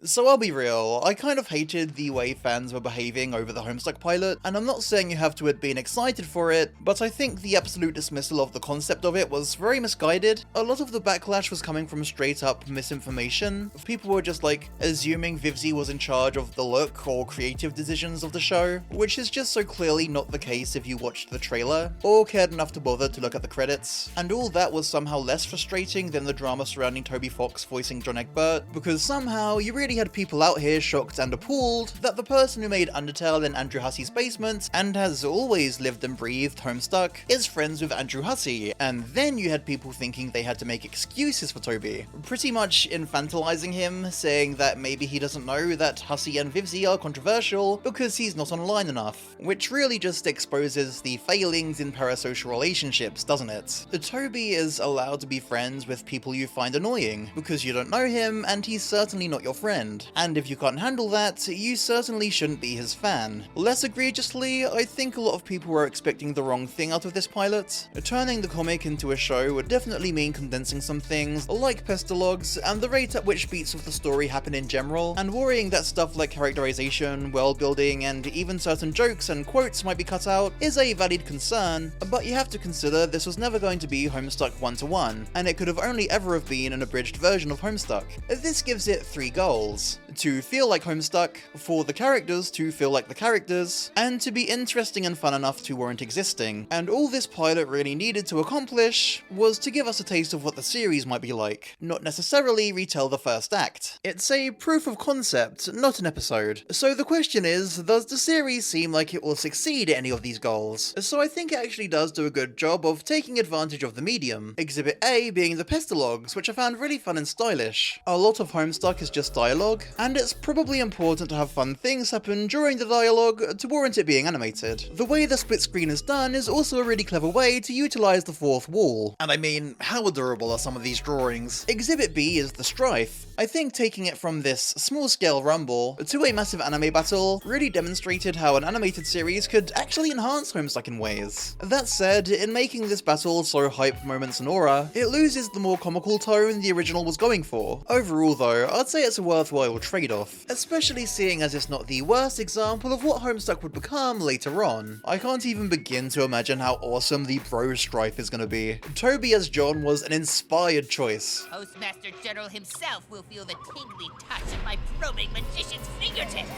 So I'll be real, I kind of hated the way fans were behaving over the Homestuck pilot, and I'm not saying you have to have been excited for it, but I think the absolute dismissal of the concept of it was very misguided. A lot of the backlash was coming from straight up misinformation. People were just like assuming Vivzie was in charge of the look or creative decisions of the show, which is just so clearly not the case if you watched the trailer, or cared enough to bother to look at the credits. And all that was somehow less frustrating than the drama surrounding Toby Fox voicing John Egbert, because somehow you really had people out here shocked and appalled that the person who made Undertale in Andrew Hussie's basement, and has always lived and breathed Homestuck, is friends with Andrew Hussie, and then you had people thinking they had to make excuses for Toby, pretty much infantilizing him, saying that maybe he doesn't know that Hussie and Vivzie are controversial because he's not online enough, which really just exposes the failings in parasocial relationships, doesn't it? Toby is allowed to be friends with people you find annoying, because you don't know him and he's certainly not your friend, and if you can't handle that, you certainly shouldn't be his fan. Less egregiously, I think a lot of people were expecting the wrong thing out of this pilot. Turning the comic into a show would definitely mean condensing some things, like pestalogs, and the rate at which beats of the story happen in general, and worrying that stuff like characterization, world building, and even certain jokes and quotes might be cut out is a valid concern, but you have to consider this was never going to be Homestuck 1-to-1, and it could have only ever have been an abridged version of Homestuck. This gives it 3 goals: to feel like Homestuck, for the characters to feel like the characters, and to be interesting and fun enough to warrant existing. And all this pilot really needed to accomplish was to give us a taste of what the series might be like, not necessarily retell the first act. It's a proof of concept, not an episode. So the question is, does the series seem like it will succeed at any of these goals? So I think it actually does do a good job of taking advantage of the medium. Exhibit A being the pestalogs, which I found really fun and stylish. A lot of Homestuck is just dialogue, and it's probably important to have fun things happen during the dialogue to warrant it being animated. The way the split screen is done is also a really clever way to utilize the fourth wall. And I mean, how adorable are some of these drawings? Exhibit B is the strife. I think taking it from this small-scale rumble to a massive anime battle really demonstrated how an animated series could actually enhance Homestuck in ways. That said, in making this battle so hype moments and aura, it loses the more comical tone the original was going for. Overall though, I'd say it's a worthwhile trade-off, especially seeing as it's not the worst example of what Homestuck would become later on. I can't even begin to imagine how awesome the bro strife is gonna be. Toby as John was an inspired choice. Postmaster General himself will feel the tingly touch of my probing magician's fingertips.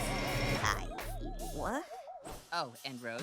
Hi. What? Oh, and Rose,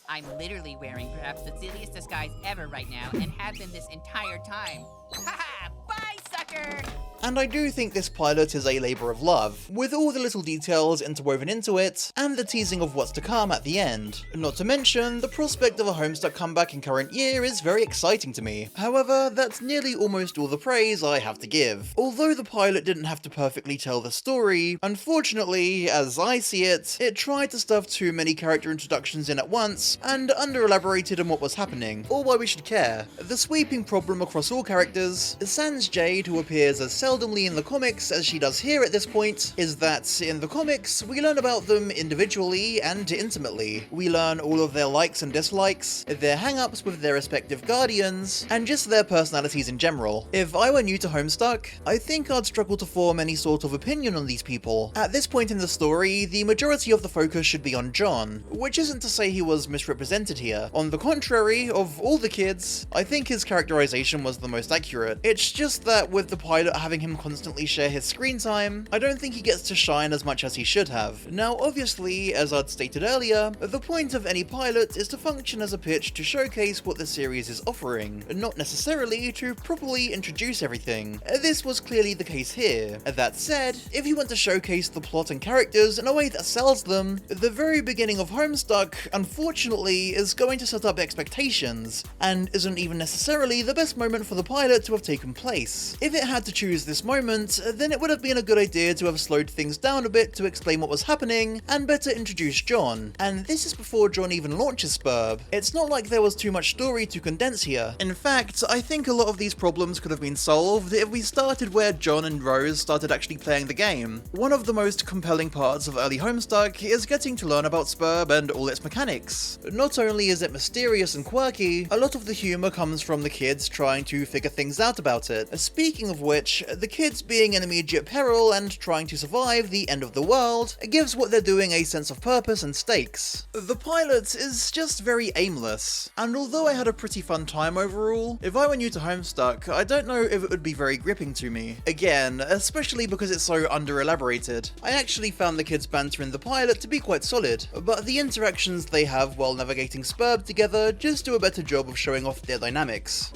I'm literally wearing perhaps the silliest disguise ever right now, and have been this entire time. Haha! Bye, sucker! And I do think this pilot is a labour of love, with all the little details interwoven into it, and the teasing of what's to come at the end. Not to mention, the prospect of a Homestuck comeback in current year is very exciting to me. However, that's nearly almost all the praise I have to give. Although the pilot didn't have to perfectly tell the story, unfortunately, as I see it, it tried to stuff too many character introductions in at once, and under-elaborated on what was happening, or why we should care. The sweeping problem across all characters, sans Jade, who appears as seldomly in the comics as she does here at this point, is that in the comics, we learn about them individually and intimately. We learn all of their likes and dislikes, their hang-ups with their respective guardians, and just their personalities in general. If I were new to Homestuck, I think I'd struggle to form any sort of opinion on these people. At this point in the story, the majority of the focus should be on John, which isn't to say he was misrepresented here. On the contrary, of all the kids, I think his characterization was the most accurate. It's just that with the pilot having him constantly share his screen time, I don't think he gets to shine as much as he should have. Now obviously, as I'd stated earlier, the point of any pilot is to function as a pitch to showcase what the series is offering, not necessarily to properly introduce everything. This was clearly the case here. That said, if you want to showcase the plot and characters in a way that sells them, the very beginning of Homestuck, unfortunately, is going to set up expectations, and isn't even necessarily the best moment for the pilot to have taken place. If it had to choose this moment, then it would have been a good idea to have slowed things down a bit to explain what was happening, and better introduce John. And this is before John even launches Spurb. It's not like there was too much story to condense here. In fact, I think a lot of these problems could have been solved if we started where John and Rose started actually playing the game. One of the most compelling parts of early Homestuck is getting to learn about Spurb and all its mechanics. Not only is it mysterious and quirky, a lot of the humour comes from the kids trying to figure things out about it. Speaking of which, The kids being in immediate peril and trying to survive the end of the world gives what they're doing a sense of purpose and stakes. The pilot is just very aimless, and although I had a pretty fun time overall, if I were new to Homestuck, I don't know if it would be very gripping to me. Again, especially because it's so under-elaborated. I actually found the kids' banter in the pilot to be quite solid, but the interactions they have while navigating Spurb together just do a better job of showing off their dynamics.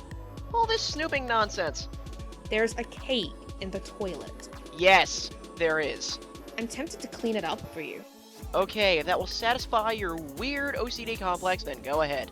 All this snooping nonsense. There's a cake in the toilet. Yes, there is. I'm tempted to clean it up for you. Okay, if that will satisfy your weird OCD complex, then go ahead.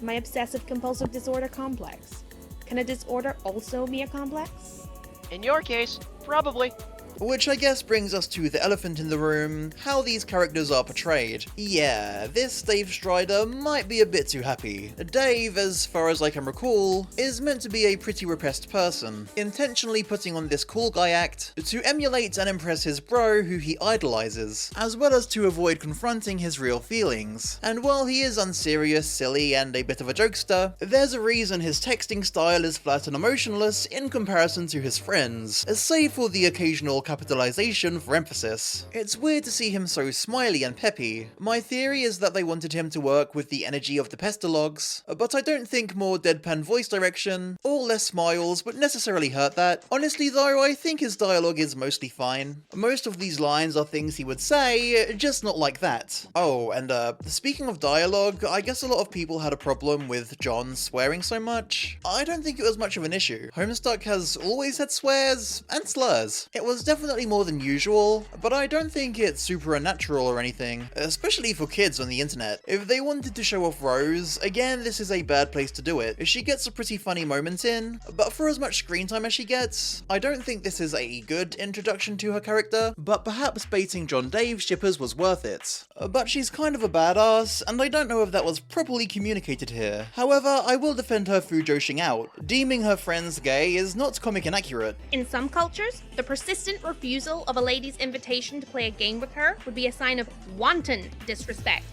My obsessive-compulsive disorder complex. Can a disorder also be a complex? In your case, probably. Which I guess brings us to the elephant in the room, how these characters are portrayed. Yeah, this Dave Strider might be a bit too happy. Dave, as far as I can recall, is meant to be a pretty repressed person, intentionally putting on this cool guy act to emulate and impress his bro who he idolizes, as well as to avoid confronting his real feelings. And while he is unserious, silly, and a bit of a jokester, there's a reason his texting style is flat and emotionless in comparison to his friends, save for the occasional capitalization for emphasis. It's weird to see him so smiley and peppy. My theory is that they wanted him to work with the energy of the Pestalogs, but I don't think more deadpan voice direction, or less smiles would necessarily hurt that. Honestly though, I think his dialogue is mostly fine. Most of these lines are things he would say, just not like that. Oh, and speaking of dialogue, I guess a lot of people had a problem with John swearing so much. I don't think it was much of an issue. Homestuck has always had swears and slurs. It was definitely more than usual, but I don't think it's super unnatural or anything, especially for kids on the internet. If they wanted to show off Rose, again, this is a bad place to do it. She gets a pretty funny moment in, but for as much screen time as she gets, I don't think this is a good introduction to her character, but perhaps baiting John Dave shippers was worth it. But she's kind of a badass, and I don't know if that was properly communicated here. However, I will defend her fujoshing out. Deeming her friends gay is not comic inaccurate. In some cultures, the persistent refusal of a lady's invitation to play a game with her would be a sign of wanton disrespect.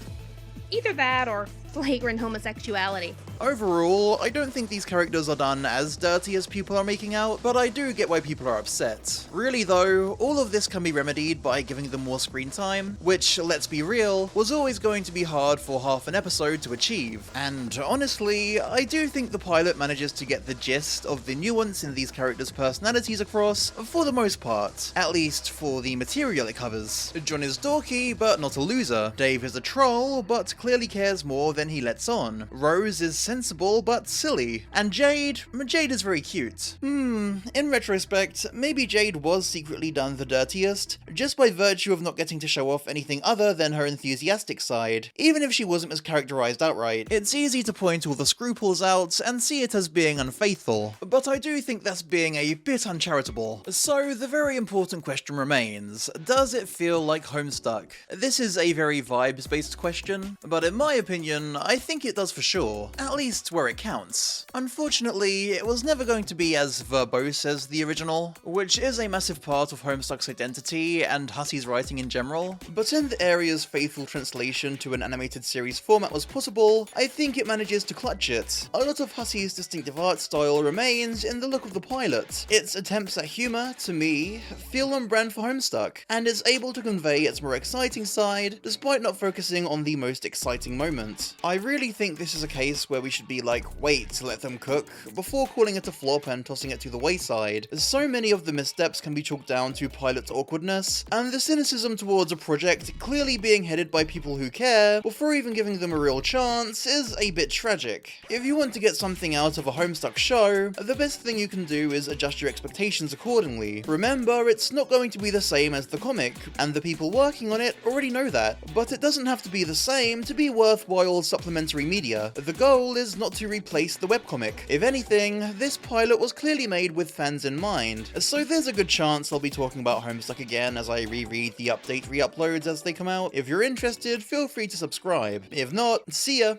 Either that or flagrant homosexuality. Overall, I don't think these characters are done as dirty as people are making out, but I do get why people are upset. Really though, all of this can be remedied by giving them more screen time, which, let's be real, was always going to be hard for half an episode to achieve. And honestly, I do think the pilot manages to get the gist of the nuance in these characters' personalities across for the most part, at least for the material it covers. John is dorky, but not a loser. Dave is a troll, but clearly cares more than he lets on. Rose is sensible but silly. And Jade is very cute. In retrospect, maybe Jade was secretly done the dirtiest, just by virtue of not getting to show off anything other than her enthusiastic side. Even if she wasn't mischaracterized outright, it's easy to point all the scruples out and see it as being unfaithful. But I do think that's being a bit uncharitable. So the very important question remains, does it feel like Homestuck? This is a very vibes-based question, but in my opinion, I think it does for sure, at least where it counts. Unfortunately, it was never going to be as verbose as the original, which is a massive part of Homestuck's identity and Hussie's writing in general, but in the areas faithful translation to an animated series format was possible, I think it manages to clutch it. A lot of Hussie's distinctive art style remains in the look of the pilot. Its attempts at humour, to me, feel on brand for Homestuck, and is able to convey its more exciting side, despite not focusing on the most exciting moment. I really think this is a case where we should be like, wait, let them cook, before calling it a flop and tossing it to the wayside. So many of the missteps can be chalked down to pilot awkwardness, and the cynicism towards a project clearly being headed by people who care, before even giving them a real chance, is a bit tragic. If you want to get something out of a Homestuck show, the best thing you can do is adjust your expectations accordingly. Remember, it's not going to be the same as the comic, and the people working on it already know that, but it doesn't have to be the same to be worthwhile supplementary media. The goal is not to replace the webcomic. If anything, this pilot was clearly made with fans in mind, so there's a good chance I'll be talking about Homestuck again as I reread the update re-uploads as they come out. If you're interested, feel free to subscribe. If not, see ya!